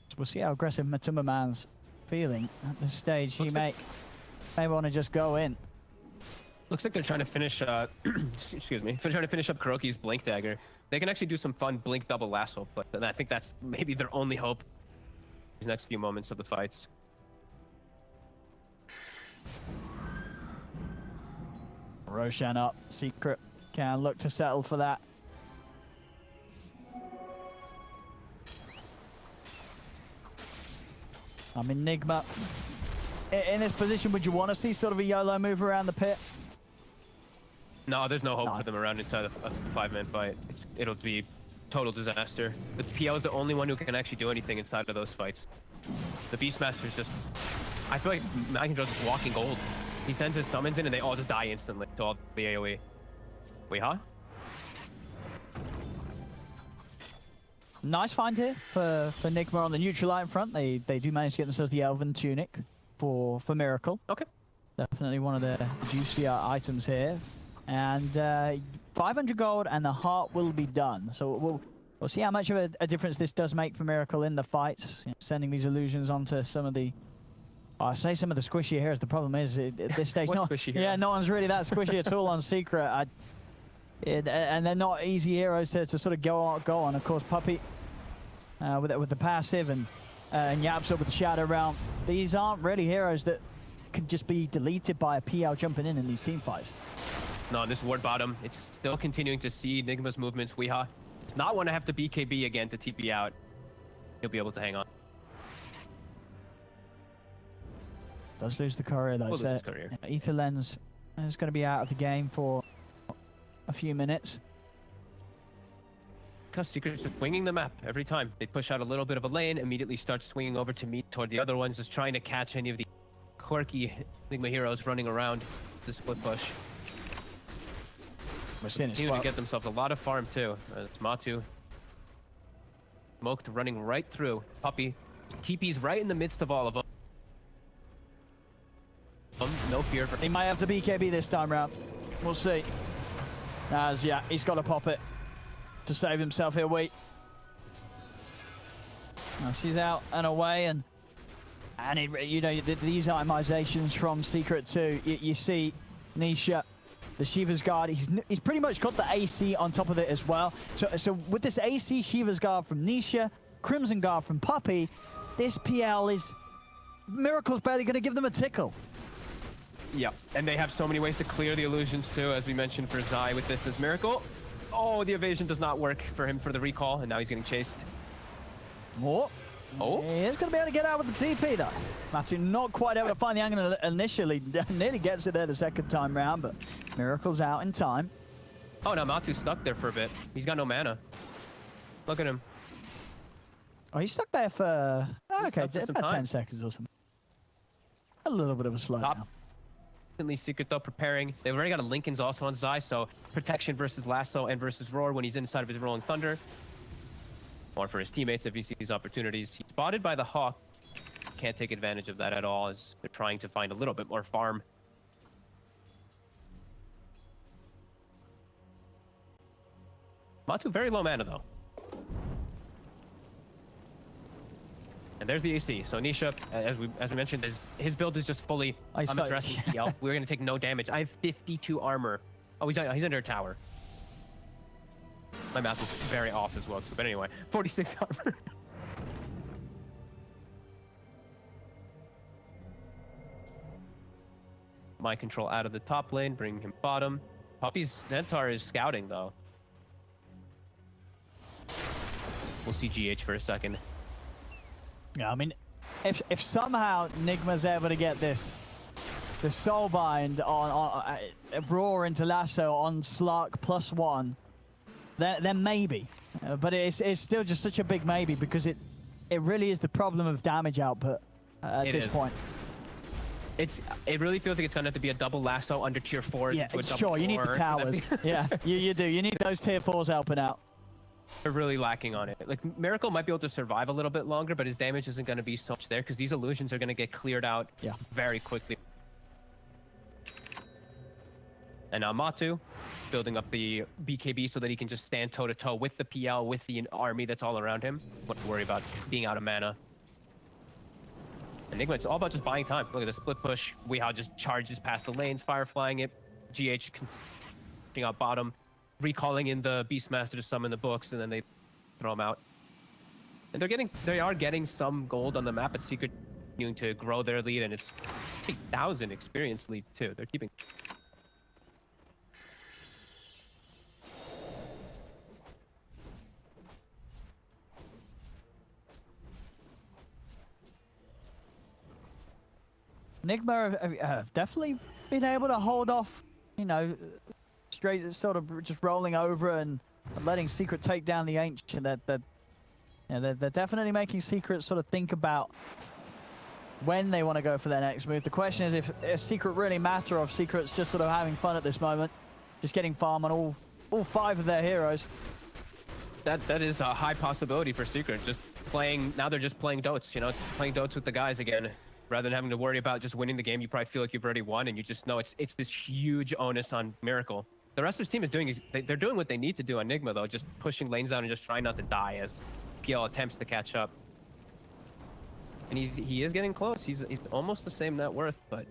So we'll see how aggressive Matuma Man's feeling at this stage. He may want to just go in. Looks like they're trying to finish, excuse me, they're trying to finish up Kuroki's Blink Dagger. They can actually do some fun Blink double lasso play, and I think that's maybe their only hope these next few moments of the fights. Roshan up. Secret can look to settle for that. I mean, Nigma, in this position, would you want to see sort of a YOLO move around the pit? No, there's no hope for them around inside a 5-man fight. It'll be total disaster. The PL is the only one who can actually do anything inside of those fights. The Beastmaster's just... I feel like Mind Control's just walking gold. He sends his summons in and they all just die instantly to all the AoE. Wait, huh? Nice find here for Nigma on the neutral line front. They do manage to get themselves the Elven Tunic for Miracle. Okay. Definitely one of the juicier items here. And 500 gold and the heart will be done. So we'll see how much of a difference this does make for Miracle in the fights. You know, sending these illusions onto some of the... I say some of the squishy heroes. The problem is at this stage, no one's really that squishy at all on Secret. And they're not easy heroes to sort of go on. Of course, Puppey with the passive and Yapsa with the Shadow Realm. These aren't really heroes that could just be deleted by a PL jumping in these team fights. No, this ward bottom, it's still continuing to see Nigma's movements. Weeha does not want to have to BKB again to TP out. He'll be able to hang on. Does lose the courier though. So Ether Lens is going to be out of the game for a few minutes. Because Secret's just winging the map every time. They push out a little bit of a lane, immediately start swinging over to meet toward the other ones, just trying to catch any of the quirky Nigma heroes running around the split push. We're seeing continue to get themselves a lot of farm too. It's Matu. Smoked running right through. Puppey. TP's right in the midst of all of them. No fear for... He might have to BKB this time round. We'll see. As, yeah, he's got to pop it to save himself here. Wait. She's out and away, and you know, these itemizations from Secret 2, you see Nisha, the Shiva's Guard, he's pretty much got the AC on top of it as well. So with this AC Shiva's Guard from Nisha, Crimson Guard from Puppey, this PL is... Miracle's barely going to give them a tickle. Yeah, and they have so many ways to clear the illusions too, as we mentioned for Zai with this as Miracle. Oh, the evasion does not work for him for the recall, and now he's getting chased. Oh. He is going to be able to get out with the TP though. Matu not quite able to find the angle initially, nearly gets it there the second time round, but Miracle's out in time. Oh no, Matu's stuck there for a bit. He's got no mana. Look at him. Oh, he's stuck there for, okay, about 10 seconds or something. A little bit of a slowdown. Secret though preparing. They've already got a Lincoln's also on Zai, so protection versus Lasso and versus Roar when he's inside of his Rolling Thunder. Or for his teammates if he sees opportunities. He's spotted by the Hawk. Can't take advantage of that at all as they're trying to find a little bit more farm. Matu very low mana though. And there's the AC. So Nisha, as we mentioned, his build is just fully I'm addressing PL. We're gonna take no damage. I have 52 armor. Oh, he's under a tower. My math is very off as well too. But anyway, 46 armor. Mind control out of the top lane, bring him bottom. Puppey's Centaur is scouting though. We'll see GH for a second. Yeah, I mean, if somehow Nigma's able to get the Soulbind on Roar into Lasso on Slark +1, then maybe. But it's still just such a big maybe because it really is the problem of damage output at this point. It really feels like it's gonna have to be a double lasso under tier 4. Yeah, to a double sure. You need the 4. towers. Yeah, you do. You need those tier 4s helping out. They're really lacking on it. Like Miracle might be able to survive a little bit longer, but his damage isn't gonna be so much there because these illusions are gonna get cleared out very quickly. And now Matu building up the BKB so that he can just stand toe to toe with the PL, with the army that's all around him. Wouldn't worry about being out of mana. Nigma, it's all about just buying time. Look at the split push. Weehaw just charges past the lanes, fireflying it. GH continuing out bottom, recalling in the Beastmaster to summon the books, and then they throw them out. And they are getting some gold on the map, but Secret continuing to grow their lead, and it's 8,000 experience lead too. They're keeping. Nigma have definitely been able to hold off, you know, straight, sort of just rolling over and letting Secret take down the Ancient. They're definitely making Secret sort of think about when they want to go for their next move. The question is if Secret really matter, or if Secret's just sort of having fun at this moment, just getting farm on all 5 of their heroes. That is a high possibility for Secret. Just playing now, they're just playing Dotes. You know, it's playing Dotes with the guys again. Rather than having to worry about just winning the game, you probably feel like you've already won, and you just know it's this huge onus on Miracle. The rest of his team is doing they're doing what they need to do on Nigma though, just pushing lanes down and just trying not to die as PL attempts to catch up. And he is getting close. He's almost the same net worth, but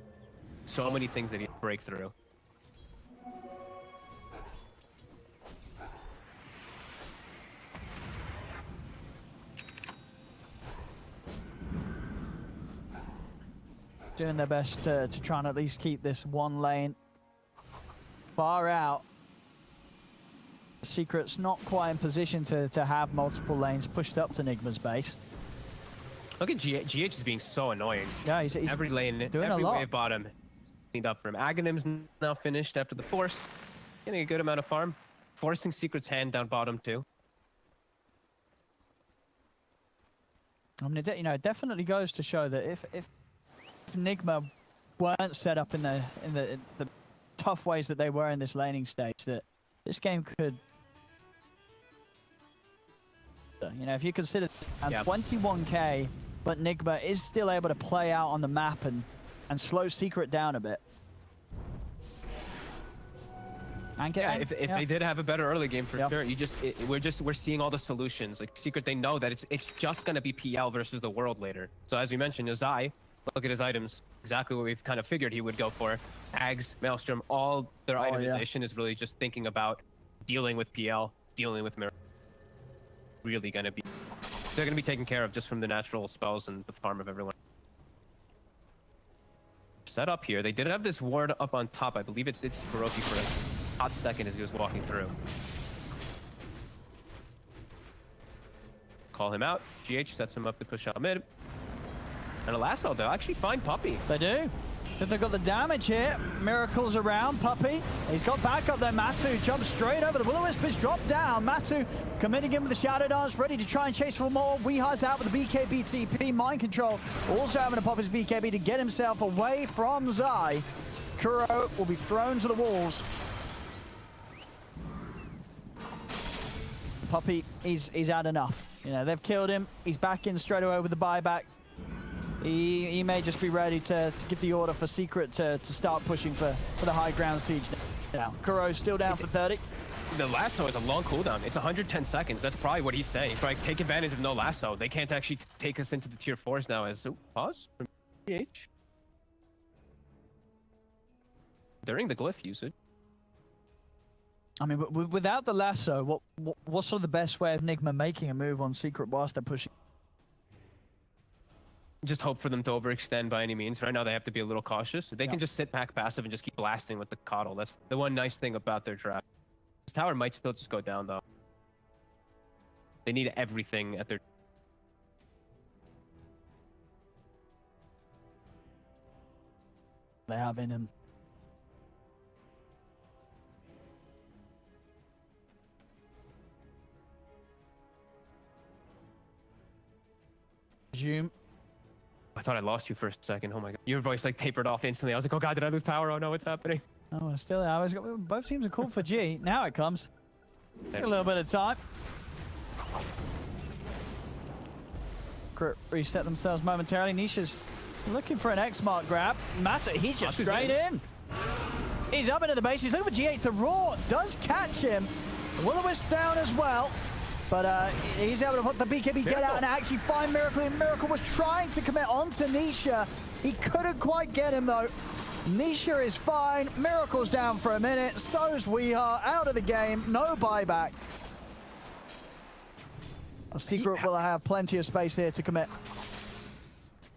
so many things that he break through. Doing their best to try and at least keep this one lane far out. Secret's not quite in position to have multiple lanes pushed up to Nigma's base. Look at GH is being so annoying. Yeah, he's every lane, doing every a lot. wave bottom cleaned up for him. Aghanim's now finished after the force, getting a good amount of farm, forcing Secret's hand down bottom too. I mean, you know, it definitely goes to show that if Nigma weren't set up in the tough ways that they were in this laning stage, that this game could, you know, if you consider 21k, but Nigma is still able to play out on the map and slow Secret down a bit. And if they did have a better early game for sure, we're seeing all the solutions. Like Secret, they know that it's just gonna be PL versus the world later. So as we mentioned, Azai. Look at his items. Exactly what we've kind of figured he would go for. Ags, Maelstrom, all their itemization is really just thinking about dealing with PL, dealing with Mirror. Really gonna be, they're gonna be taken care of just from the natural spells and the farm of everyone. Set up here. They did have this ward up on top. I believe it's Hiroki for a hot second as he was walking through. Call him out. GH sets him up to push out mid. And a lasso, they'll actually find Puppey. They do. If they've got the damage here, Miracle's around. Puppey, he's got backup there. Matu jumps straight over. The Will-O-Wisp is dropped down. Matu committing in with the Shadow Dance, ready to try and chase for more. Weeha's out with the BKB TP. Mind Control also having to pop his BKB to get himself away from Zai. Kuro will be thrown to the wolves. Puppey, he's had enough. You know, they've killed him. He's back in straight away with the buyback. He may just be ready to give the order for Secret to start pushing for the high ground siege now. Kuro's still down for 30. The lasso is a long cooldown. It's 110 seconds. That's probably what he's saying. He's probably take advantage of no lasso. They can't actually take us into the tier 4s now as pause from PH. During the glyph usage. I mean, without the lasso, what's sort of the best way of Nigma making a move on Secret whilst they're pushing? Just hope for them to overextend by any means. Right now, they have to be a little cautious. They can just sit back passive and just keep blasting with the coddle. That's the one nice thing about their draft. This tower might still just go down, though. They need everything at their... They have in him. Zoom. I thought I lost you for a second. Oh my god. Your voice like tapered off instantly. I was like, oh god, did I lose power? Oh no, what's happening? Oh, still, both teams are called for G. Now it comes. Take a little bit of time. Reset themselves momentarily. Nisha's looking for an X mark grab. Mata, he's just straight in. He's up into the base. He's looking for GH. The Raw does catch him. Will-O-Wisp down as well. But he's able to put the BKB get out and actually find Miracle. And Miracle was trying to commit onto Nisha. He couldn't quite get him though. Nisha is fine. Miracle's down for a minute. So's we are out of the game. No buyback. A Secret will have plenty of space here to commit.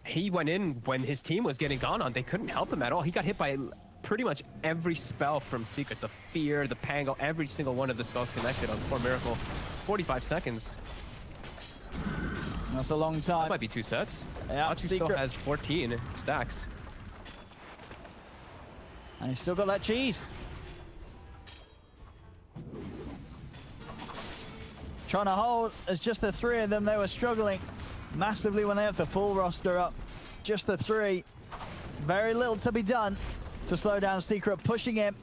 He went in when his team was getting gone on. They couldn't help him at all. He got hit by pretty much every spell from Secret. The Fear, the Pango, every single one of the spells connected on poor Miracle. 45 seconds. That's a long time. That might be 2 sets. Yeah, Matu still has 14 stacks. And he's still got that cheese. Trying to hold as just the 3 of them. They were struggling massively when they have the full roster up. Just the 3. Very little to be done to slow down Secret, pushing him.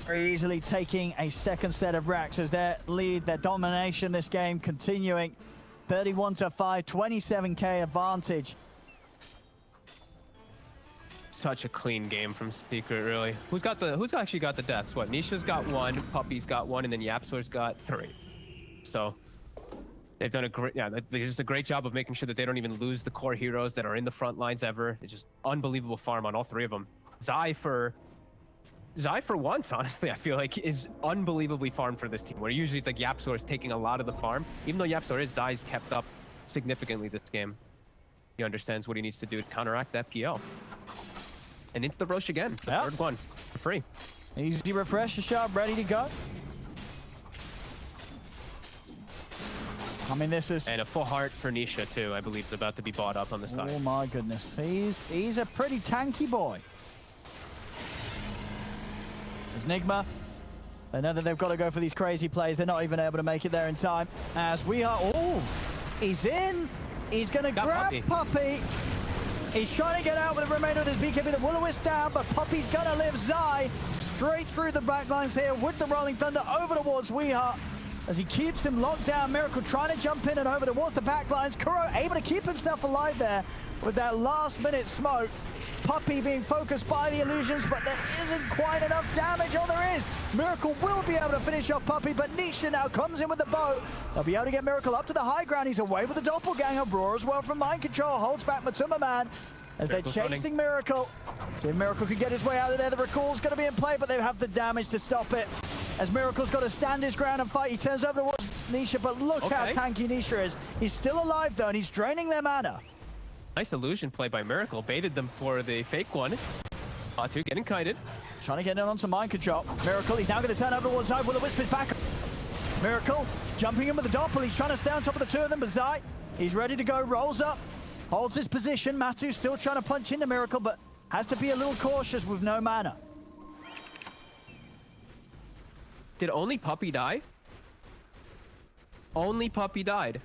Very easily taking a second set of racks as their lead, their domination this game continuing. 31-5, 27k advantage. Such a clean game from Secret, really. Who's actually got the deaths? What? Nisha's got 1, Puppy's got 1, and then Yapsor's got 3. So they've done a great, they're just a great job of making sure that they don't even lose the core heroes that are in the front lines ever. It's just unbelievable farm on all 3 of them. Zai for once, honestly, I feel like is unbelievably farmed for this team. Where usually it's like Yapsor is taking a lot of the farm. Even though Yapsor is, Zai's kept up significantly this game. He understands what he needs to do to counteract that PL. And into the Roche again. The third one for free. Easy refresher shot, ready to go. I mean, this is... And a full heart for Nisha, too, I believe, is about to be bought up on the side. Oh, my goodness. He's a pretty tanky boy. There's Nigma. They know that they've got to go for these crazy plays. They're not even able to make it there in time. As we are... Oh! He's in! He's going to grab Puppy. He's trying to get out with the remainder of his BKB. The Will-O-Wisp down, but Puppy's going to live. Zai straight through the backlines here with the Rolling Thunder over towards Weeha as he keeps him locked down. Miracle trying to jump in and over towards the backlines. Kuro able to keep himself alive there with that last-minute smoke. Puppy being focused by the illusions, but there isn't quite enough damage. Oh, there is. Miracle will be able to finish off Puppy, but Nisha now comes in with the bow. They'll be able to get Miracle up to the high ground. He's away with the doppelganger. Roar as well from mind control. Holds back Matuma Man as Miracle's they're chasing running. Miracle. See if Miracle can get his way out of there. The recall's going to be in play, but they have the damage to stop it. As Miracle's got to stand his ground and fight. He turns over towards Nisha, but look how tanky Nisha is. He's still alive, though, and he's draining their mana. Nice illusion play by Miracle. Baited them for the fake one. Matu getting kited. Trying to get in onto mind control. Miracle, he's now going to turn over towards Zai. Will-O-Wisp is back. Miracle jumping in with the doppel. He's trying to stay on top of the 2 of them, but Zai, he's ready to go. Rolls up, holds his position. Matu still trying to punch into Miracle, but has to be a little cautious with no mana. Did only Puppy die? Only Puppy died.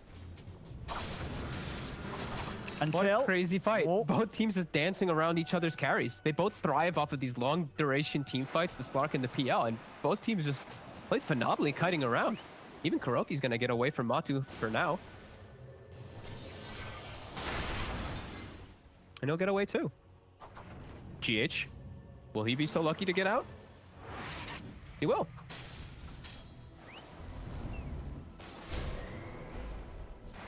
Until... What a crazy fight. Whoa. Both teams just dancing around each other's carries. They both thrive off of these long duration team fights, the Slark and the PL, and both teams just played phenomenally kiting around. Even Kuroki's gonna get away from Matu for now. And he'll get away too. GH, will he be so lucky to get out? He will.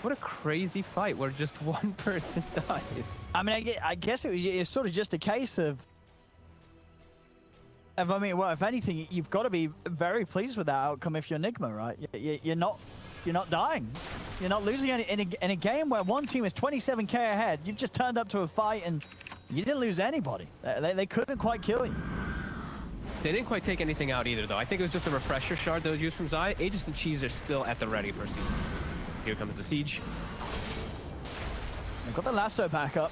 What a crazy fight where just one person dies. I mean, I guess it's sort of just a case of I mean, well, if anything, you've got to be very pleased with that outcome if you're Nigma, right? You're not dying. You're not losing in a game where one team is 27k ahead. You've just turned up to a fight and you didn't lose anybody. They couldn't quite kill you. They didn't quite take anything out either, though. I think it was just a refresher shard that was used from Zai. Aegis and Cheese are still at the ready for Siege. Here comes the Siege. They've got the lasso back up.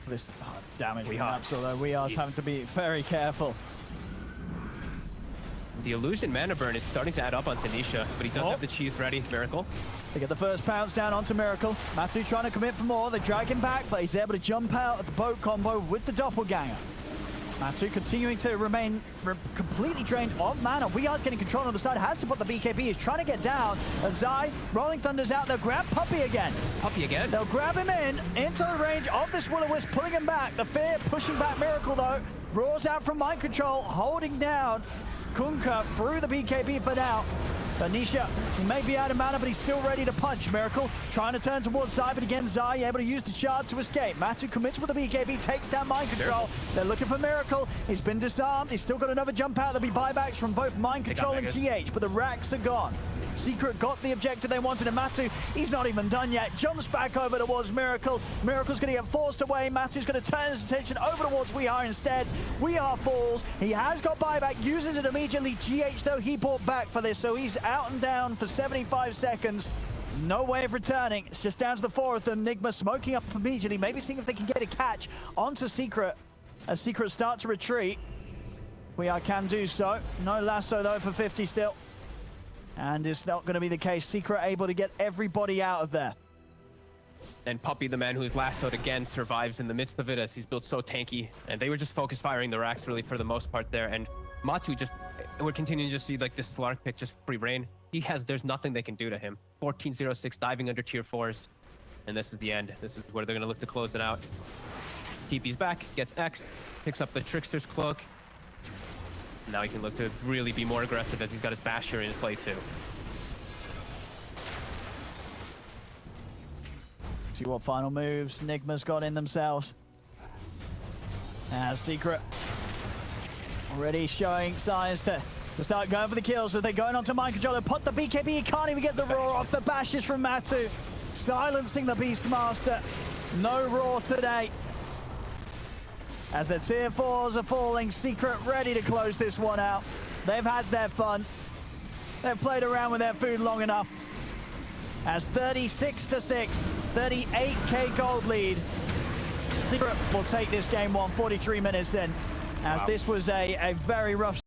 This damage we have, so we are having to be very careful. the illusion mana burn is starting to add up on Tanisha, but he does have the cheese ready. Miracle. They get the first pounce down onto Miracle. Matu trying to commit for more. They drag him back, but he's able to jump out at the boat combo with the doppelganger. Matu continuing to remain completely drained of mana. Weehar's getting control on the side, has to put the BKB. He's trying to get down. Zai, Rolling Thunder's out. They'll grab Puppey again. Puppey again? They'll grab him into the range of this Will-O-Wisp, pulling him back. The Fear pushing back Miracle, though. Roars out from mind control, holding down Kunkka through the BKB for now. Tanisha, he may be out of mana, but he's still ready to punch. Miracle trying to turn towards Zai, but again, Zai able to use the shard to escape. Matu commits with the BKB, takes down mind control. They're looking for Miracle. He's been disarmed. He's still got another jump out. There'll be buybacks from both mind control and GH, but the racks are gone. Secret got the objective they wanted, and Matu, he's not even done yet. Jumps back over towards Miracle. Miracle's going to get forced away. Matu's going to turn his attention over towards Weehar instead. Weehar falls. He has got buyback, uses it immediately. GH, though, he bought back for this, so he's out and down for 75 seconds. No way of returning. It's just down to the four of them. Nigma smoking up immediately, maybe seeing if they can get a catch onto Secret as Secret start to retreat. Weehar can do so. No lasso, though, for 50 still. And it's not going to be the case. Secret able to get everybody out of there. And Puppey, the man who's lassoed again, survives in the midst of it as he's built so tanky. And they were just focus firing the racks really for the most part there. And Matu just, we're continuing to just see like this Slark pick, just free reign. There's nothing they can do to him. 14-0-6 diving under tier 4s. And this is the end. This is where they're going to look to close it out. TP's back, gets X, picks up the Trickster's Cloak. Now he can look to really be more aggressive as he's got his Basher in play too. See what final moves Nigma's got in themselves. Secret already showing signs to start going for the kills. So they're going onto mind control. They put the BKB. You can't even get the roar off. The bashes from Matu, silencing the Beastmaster. No roar today. As the tier 4s are falling, Secret ready to close this one out. They've had their fun. They've played around with their food long enough. As 36-6, 38k gold lead. Secret will take this game 1, 43 minutes in. As this was a very rough